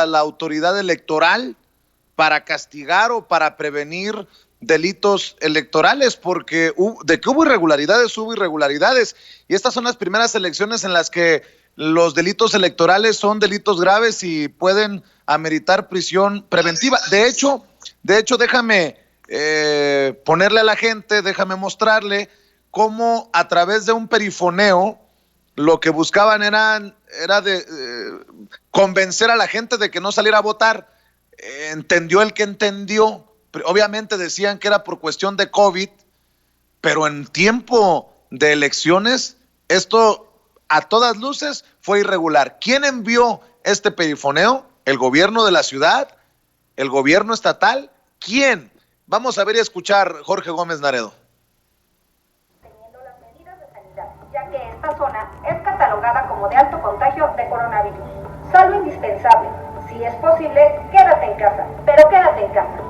a la autoridad electoral para castigar o para prevenir delitos electorales, porque de que hubo irregularidades, y estas son las primeras elecciones en las que los delitos electorales son delitos graves y pueden ameritar prisión preventiva. De hecho, déjame ponerle a la gente, déjame mostrarle cómo a través de un perifoneo lo que buscaban era de convencer a la gente de que no saliera a votar. Entendió el que entendió. Obviamente decían que era por cuestión de COVID, pero en tiempo de elecciones esto a todas luces fue irregular. ¿Quién envió este perifoneo? ¿El gobierno de la ciudad? ¿El gobierno estatal? ¿Quién? Vamos a ver y escuchar Jorge Gómez Naredo. Teniendo las medidas de sanidad, ya que esta zona es catalogada como de alto contagio de coronavirus. Solo indispensable. Si es posible, quédate en casa, pero quédate en casa.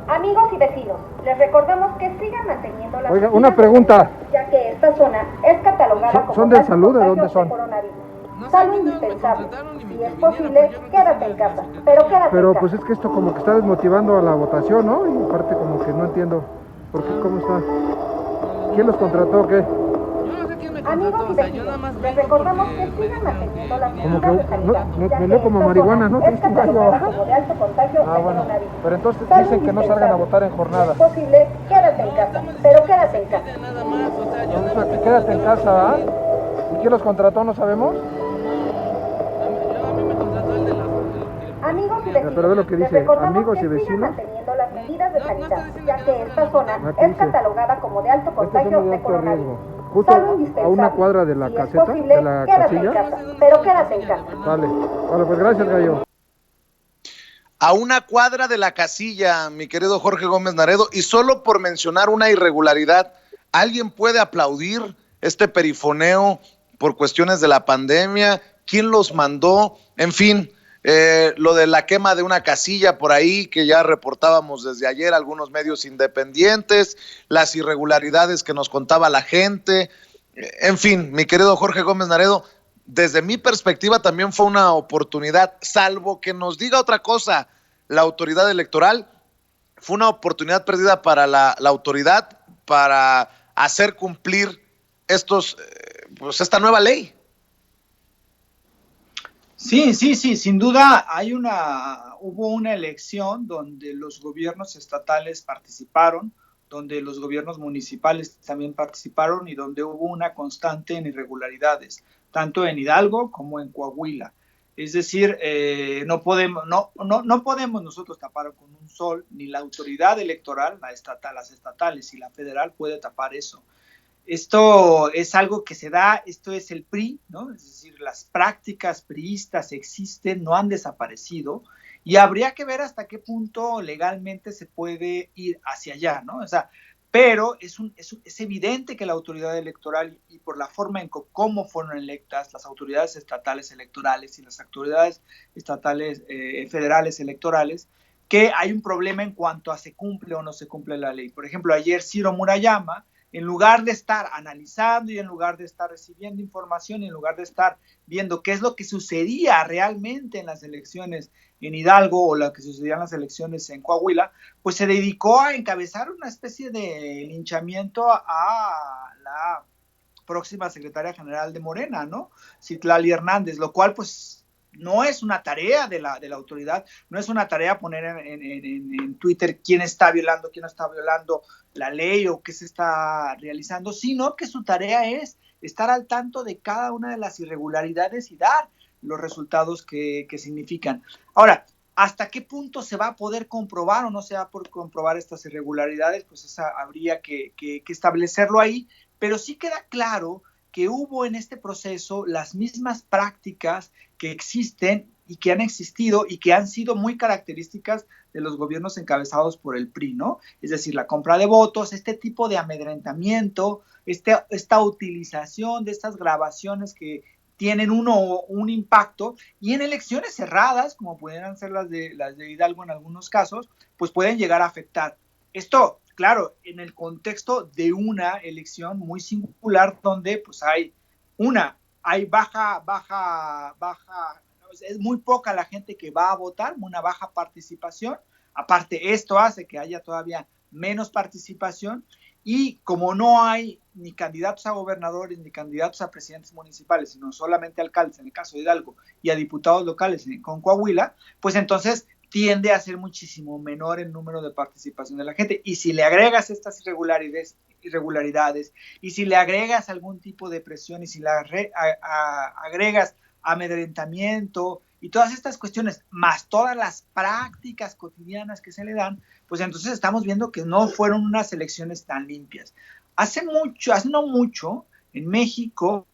Amigos y vecinos, les recordamos que sigan manteniendo las medidas. Oiga, una pregunta. Ya que esta zona es catalogada como ¿Son de salud? ¿De dónde son? Solo indispensable. Si es posible, quédate en casa, pero quédate en casa. Pero pues es que esto como que está desmotivando a la votación, ¿no? Y aparte como que no entiendo por qué, cómo está. ¿Quién los contrató o qué? Amigos y vecinos, les recordamos que sigan manteniendo las medidas de sanidad. Me leo como marihuana, ¿no? Es catalogada como de alto contagio de coronavirus. Pero entonces dicen que no salgan a votar en jornada. Si es posible, quédate en casa, pero quédate en casa. O sea, que quédate en casa, ¿ah? ¿Y quién los contrató? ¿No sabemos? Amigos y vecinos, pero ve lo que dice, amigos y vecinos. Manteniendo las medidas de sanidad, ya que esta zona es catalogada como de alto contagio de coronavirus. Justo a una cuadra de la caseta, posible, de la quédate casilla. En casa, pero quédate en casa. Vale, pues gracias, Gallo. A una cuadra de la casilla, mi querido Jorge Gómez Naredo, y solo por mencionar una irregularidad, ¿alguien puede aplaudir este perifoneo por cuestiones de la pandemia? ¿Quién los mandó? En fin, lo de la quema de una casilla por ahí, que ya reportábamos desde ayer algunos medios independientes, las irregularidades que nos contaba la gente, en fin, mi querido Jorge Gómez Naredo, desde mi perspectiva también fue una oportunidad, salvo que nos diga otra cosa la autoridad electoral, fue una oportunidad perdida para la autoridad para hacer cumplir pues esta nueva ley. Sí, sin duda hubo una elección donde los gobiernos estatales participaron, donde los gobiernos municipales también participaron y donde hubo una constante en irregularidades, tanto en Hidalgo como en Coahuila. Es decir, no podemos nosotros tapar con un sol, ni la autoridad electoral, las estatales y la federal puede tapar eso. Esto es algo que se da, esto es el PRI, ¿no? Es decir, las prácticas priistas existen, no han desaparecido, y habría que ver hasta qué punto legalmente se puede ir hacia allá, ¿no? O sea, pero es evidente que la autoridad electoral, y por la forma en cómo fueron electas las autoridades estatales electorales y las autoridades estatales federales electorales, que hay un problema en cuanto a se cumple o no se cumple la ley. Por ejemplo, ayer Ciro Murayama, en lugar de estar analizando y en lugar de estar recibiendo información y en lugar de estar viendo qué es lo que sucedía realmente en las elecciones en Hidalgo o lo que sucedía en las elecciones en Coahuila, pues se dedicó a encabezar una especie de linchamiento a la próxima secretaria general de Morena, ¿no? Citlali Hernández, lo cual pues no es una tarea de la autoridad, no es una tarea poner en Twitter quién está violando, quién no está violando la ley o qué se está realizando, sino que su tarea es estar al tanto de cada una de las irregularidades y dar los resultados que significan. Ahora, ¿hasta qué punto se va a poder comprobar o no se va a poder comprobar estas irregularidades? Pues habría que establecerlo ahí, pero sí queda claro que hubo en este proceso las mismas prácticas que existen y que han existido y que han sido muy características de los gobiernos encabezados por el PRI, ¿no? Es decir, la compra de votos, este tipo de amedrentamiento, esta utilización de estas grabaciones que tienen un impacto, y en elecciones cerradas, como pudieran ser las de Hidalgo en algunos casos, pues pueden llegar a afectar. Esto claro, en el contexto de una elección muy singular donde pues hay baja, es muy poca la gente que va a votar, una baja participación. Aparte, esto hace que haya todavía menos participación, y como no hay ni candidatos a gobernadores ni candidatos a presidentes municipales, sino solamente alcaldes en el caso de Hidalgo y a diputados locales con Coahuila, pues entonces tiende a ser muchísimo menor el número de participación de la gente. Y si le agregas estas irregularidades, y si le agregas algún tipo de presión, y si le agregas amedrentamiento y todas estas cuestiones, más todas las prácticas cotidianas que se le dan, pues entonces estamos viendo que no fueron unas elecciones tan limpias. Hace no mucho, en México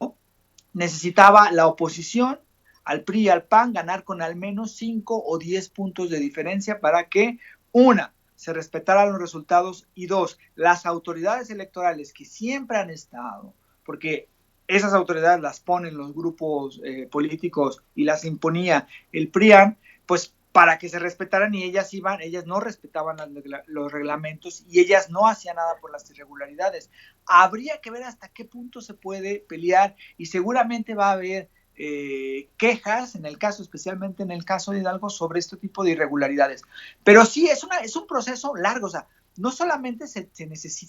necesitaba la oposición al PRI y al PAN ganar con al menos 5 o 10 puntos de diferencia para que, una, se respetaran los resultados, y dos, las autoridades electorales que siempre han estado, porque esas autoridades las ponen los grupos políticos y las imponía el PRIAN, pues para que se respetaran, y ellas no respetaban los reglamentos y ellas no hacían nada por las irregularidades. Habría que ver hasta qué punto se puede pelear, y seguramente va a haber quejas especialmente en el caso de Hidalgo, sobre este tipo de irregularidades. Pero sí, es un proceso largo. O sea, no solamente se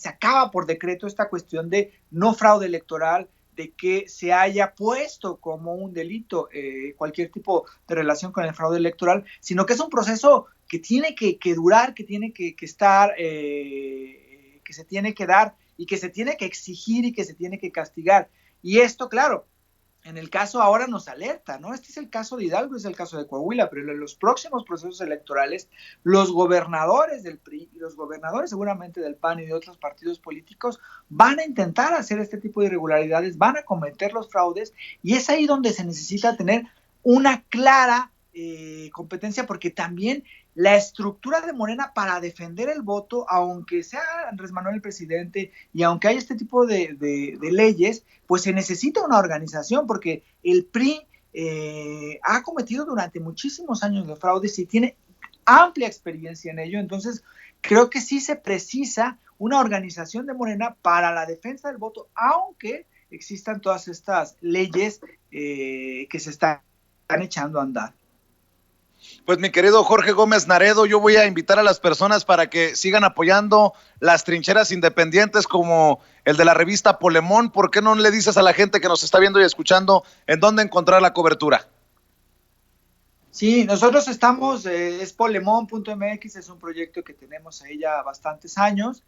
acaba por decreto esta cuestión de no fraude electoral, de que se haya puesto como un delito cualquier tipo de relación con el fraude electoral, sino que es un proceso que tiene que durar, que tiene que estar, que se tiene que dar, y que se tiene que exigir, y que se tiene que castigar. Y esto, claro, en el caso ahora nos alerta, ¿no? Este es el caso de Hidalgo, es el caso de Coahuila, pero en los próximos procesos electorales, los gobernadores del PRI y los gobernadores seguramente del PAN y de otros partidos políticos van a intentar hacer este tipo de irregularidades, van a cometer los fraudes, y es ahí donde se necesita tener una clara competencia, porque también la estructura de Morena para defender el voto, aunque sea Andrés Manuel el presidente y aunque haya este tipo de leyes, pues se necesita una organización, porque el PRI ha cometido durante muchísimos años de fraudes y tiene amplia experiencia en ello. Entonces creo que sí se precisa una organización de Morena para la defensa del voto, aunque existan todas estas leyes que se están echando a andar. Pues mi querido Jorge Gómez Naredo, yo voy a invitar a las personas para que sigan apoyando las trincheras independientes como el de la revista Polemón. ¿Por qué no le dices a la gente que nos está viendo y escuchando en dónde encontrar la cobertura? Sí, nosotros estamos, es polemon.mx, es un proyecto que tenemos ahí ya bastantes años.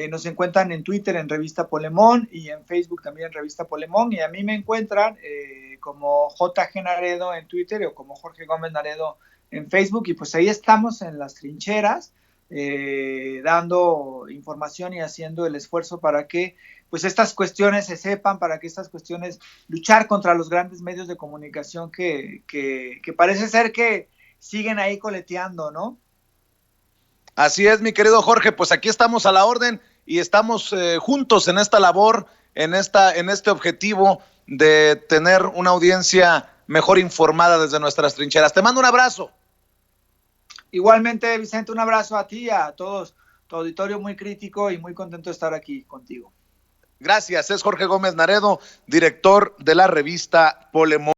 Nos encuentran en Twitter en Revista Polemón, y en Facebook también en Revista Polemón, y a mí me encuentran como JG Naredo en Twitter, o como Jorge Gómez Naredo en Facebook, y pues ahí estamos en las trincheras, dando información y haciendo el esfuerzo para que pues estas cuestiones se sepan, para que estas cuestiones, luchar contra los grandes medios de comunicación que parece ser que siguen ahí coleteando, ¿no? Así es, mi querido Jorge, pues aquí estamos a la orden y estamos juntos en esta labor, en este objetivo de tener una audiencia mejor informada desde nuestras trincheras. Te mando un abrazo. Igualmente, Vicente, un abrazo a ti y a todos, tu auditorio muy crítico, y muy contento de estar aquí contigo. Gracias, es Jorge Gómez Naredo, director de la revista Polemón.